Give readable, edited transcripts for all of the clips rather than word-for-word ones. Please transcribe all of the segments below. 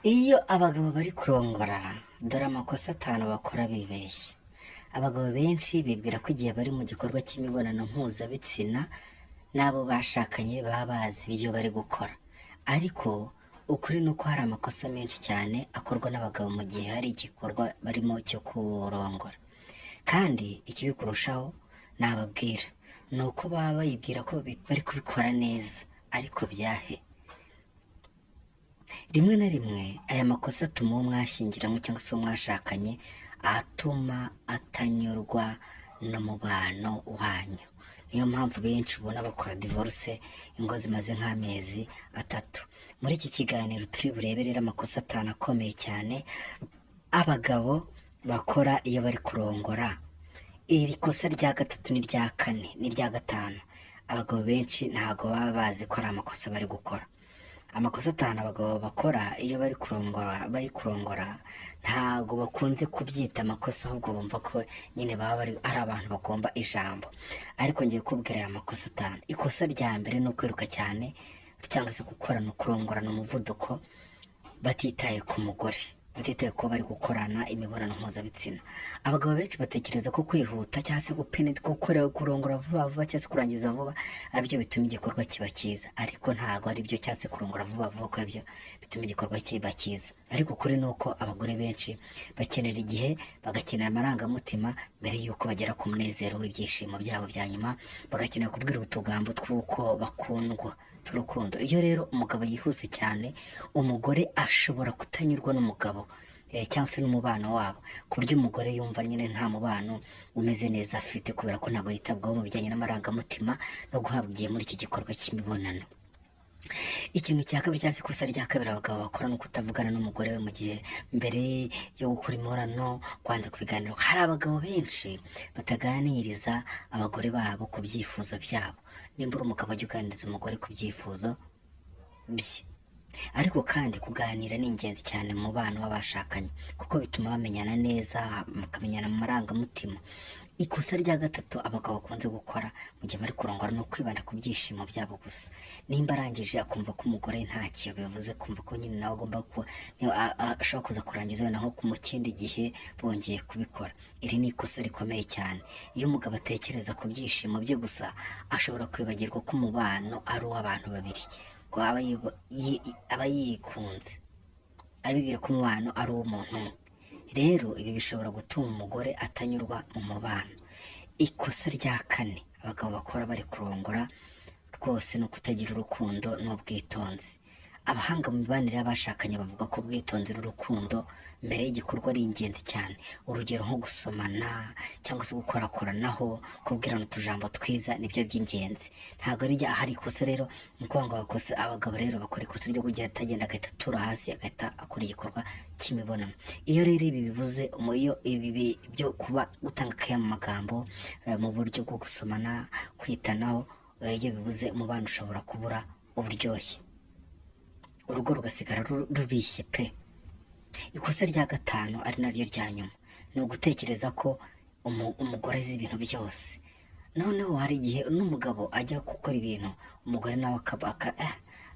Iyo abagabo bari kurongora, dore amakosa 5 bakora bibeshya. Abagabo benshi bibwira ko igihe bari mu gikorwa cy'imibonano mpuzabitsina n'abo bashakanye baba bazi ibyo bari gukora. Ariko ukuri ni uko hari amakosa menshi cyane akorwa n'abagabo mu gihe hari igikorwa barimo cyo kurongora. Kandi ikibi kurushaho nababwira ni uko baba bayibwira ko bari kubikora neza, ariko byahe. Rimwe na rimwe aya makosa atuma uwo mwashyingiranywe cyangwa se uwo mwashakanye atuma atanyurwa n'umubano wanyu. Niyo mpamvu benshi ubona bakora divorce ingo zimaze nk'amezi 3. Muri iki kiganiro turi bureberera amakosa 5 akomeye cyane abagabo bakora iyo bari kurongora. Iri kosa rya 3 n'irya 4 n'irya 5 abagabo benshi ntago baba bazi ko ari amakosa bari gukora. Amakosa 5 abagabo bakora iyo bari kurongora ntago bakunze kubyita amakosa, ahubwo bumva ko nyine baba ari abantu bagomba ijambo. Ariko ngiye kubwira aya makosa 5. Ikosa rya mbere ni ukwiruka cyane cyangwa se gukorana kurongorana umuvuduko batitaye ku mugore, batitaye ko bari gukorana imibonano mpuzabitsina. Abagabo benshi batekereza ko kwihuta cyangwa se kurongora vuba vuba cyangwa se kurangiza vuba aribyo bituma igikorwa kiba cyiza, ariko ntago aribyo cyangwa se kurongora vuba vuba ko aribyo bituma igikorwa kiba cyiza. Ariko kuri nuko abagore benshi bakenera igihe, bagakenera amarangamutima mbere yuko bagera ku munezero w'ibyishimo byabo bya nyuma, bagakenera kubwira utugambo tw'uko bakundwa tw'urukundo. Iyo rero umugabo yihuse cyane, umugore ashobora kutanyurwa n'umugabo cyangwa se n'umubano wabo, ku buryo umugore yumva nyine nta mubano umeze neza afite, kubera ko ntabwo yitabwaho mu bijyanye n'amarangamutima no guhabwa igihe muri iki gikorwa cy'imibonano. Ikintu cya kabiri cyangwa se ikosa rya kabiri abagabo bakora ni ukutavugana n'umugore we mu gihe mbere yo gukora imibonano, kwanza kubiganiro. Hari abagabo benshi bataganiriza abagore babo ku byifuzo byabo. Nimba uri umugabo ajya uganiriza umugore ku byifuzo bye. Ariko kandi kuganira ni ingenzi cyane mu bana w'abashakanye, kuko bituma bamenyana neza, bakamenyana mu marangamutima. Ikosa rya 3 abagabo bakunze gukora mu gihe bari kurongora no kwibanda ku byishimo byabo gusa. Nimba arangije akumva ko umugore ntacyo bivuze, kumva ko nyine nawe agomba ashobora kuza kurangiza naho mu kindi gihe bongeye kubikora. Iri ni ikosa rikomeye cyane. Iyo umugabo atekereza ku byishimo bye gusa, ashobora kwibagirwa ko umubano ari uw'abantu babiri, ko aba yikunze, abibwira ko umubano ari uw'umuntu umwe. Rero ibi bishobora gutuma umugore atanyurwa mu mubano. Ikosa rya 4 abagabo bakora bari kurongora rwose ni ukutagira urukundo n'ubwitonzi. Abahanga mu mibanire y'abashakanye bavuga ko ubwitonzi n'urukundo mbere y'igikorwa ari ingenzi cyane. Urugero nko gusomana cyangwa se gukorakoranaho, kubwirana utujambo twiza nibyo by'ingenzi. Ntabwo ari hari ikosa rero ni ukuvuga ngo abagabo rero bakora ikosa ryo kujya atagenda agahita atura hasi agahita akora igikorwa cy'imibonano. Iyo rero ibi bivuze ibi byo kuba gutanga akaya mu magambo mu buryo bwo gusomana, kwitanaho, iyo bibuze umubano ushobora kubura uburyoshye, urugo rugasigara rubishye pe. Ikosa rya 5 ari naryo rya nyuma ni ugutekereza ko umugore azi ibintu byose. Noneho hari igihe n'umugabo ajya gukora ibintu, umugore nawe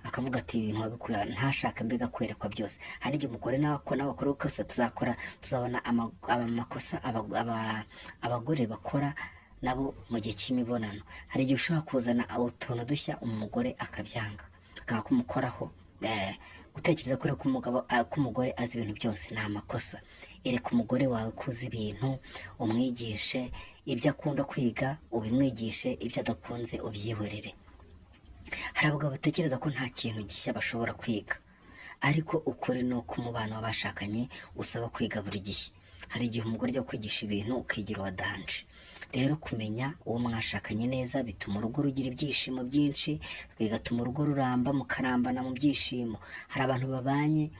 akavuga ati ibintu wabikuye, ntashaka mbega kwerekwa byose. Hari igihe umugore nawe akora ikosa tuzabona amakosa abagore bakora nabo mu gihe cy'imibonano. Hari igihe ushobora kuzana utuntu dushya umugore akabyanga, akanga kumukoraho. Gutekereza ko umugore azi ibintu byose ni amakosa. Ereka umugore wawe kuzi ibintu, umwigishe ibyo akunda kwiga, ubimwigishe, ibyo adakunze ubyihorere. Hari abagabo batekereza ko nta kintu gishya bashobora kwiga, ariko ukuri ni uko umubano w'abashakanye usaba kwiga buri gihe. Hari igihe umugore ajya kwigisha ibintu ukigira uwa danje. Rero kumenya uwo mwashakanye neza bituma urugo rugira ibyishimo byinshi, bigatuma urugo ruramba, mukarambana mu byishimo. Hari abantu babanye